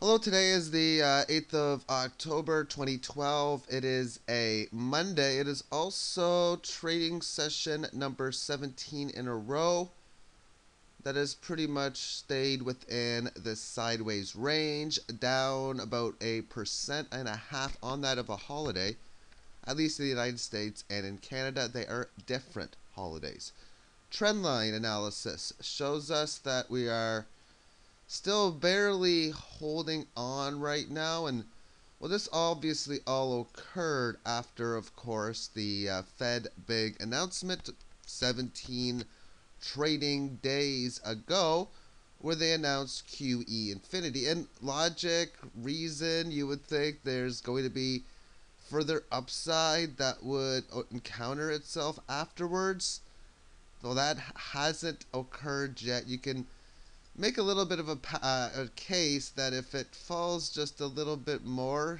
Hello, today is the 8th of October 2012. It is a Monday. It is also trading session number 17 in a row that has pretty much stayed within the sideways range, down about 1.5% on that of a holiday. At least in the United States and in Canada, they are different holidays. Trendline analysis shows us that we are still barely holding on right now. And well, this obviously all occurred after, of course, the Fed big announcement 17 trading days ago, where they announced QE Infinity. And logic, reason, you would think there's going to be further upside that would encounter itself afterwards. Though that hasn't occurred yet, you can make a little bit of a case that if it falls just a little bit more,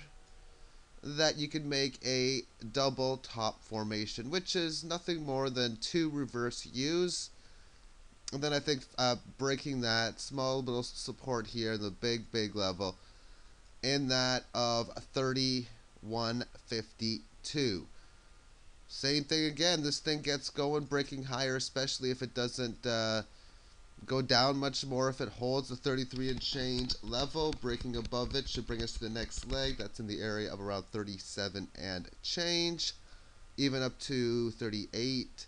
that you could make a double top formation, which is nothing more than two reverse U's. And then I think breaking that small little support here, the big level, in that of 31.52. Same thing again. This thing gets going, breaking higher, especially if it doesn't go down much more. If it holds the 33 and change level, breaking above it should bring us to the next leg. That's in the area of around 37 and change, even up to 38.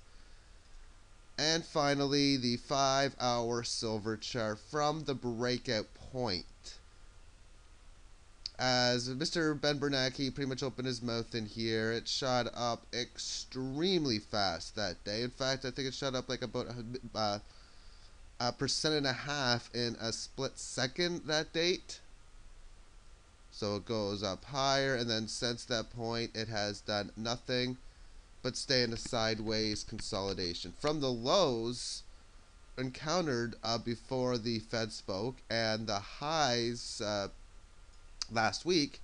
And finally, the 5-hour silver chart from the breakout point. As Mr. Ben Bernanke pretty much opened his mouth in here, it shot up extremely fast that day. In fact, I think it shot up like about a percent and a half in a split second that date. So it goes up higher, and then since that point, it has done nothing but stay in a sideways consolidation. From the lows encountered before the Fed spoke and the highs last week,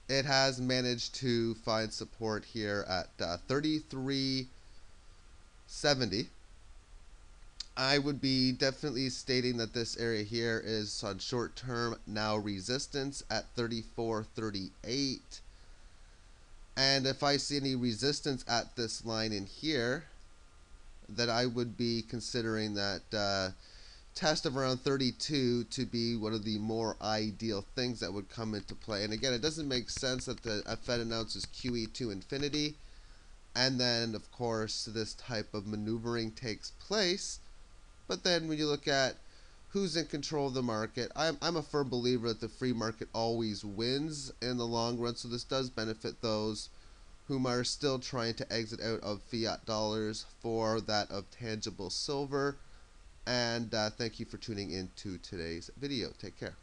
it has managed to find support here at 33.70. I would be definitely stating that this area here is on short term now resistance at 34.38. And if I see any resistance at this line in here, that I would be considering that test of around 32 to be one of the more ideal things that would come into play. And again, it doesn't make sense that the Fed announces QE to infinity, and then of course this type of maneuvering takes place. But then when you look at who's in control of the market, I'm a firm believer that the free market always wins in the long run. So this does benefit those whom are still trying to exit out of fiat dollars for that of tangible silver. And thank you for tuning in to today's video. Take care.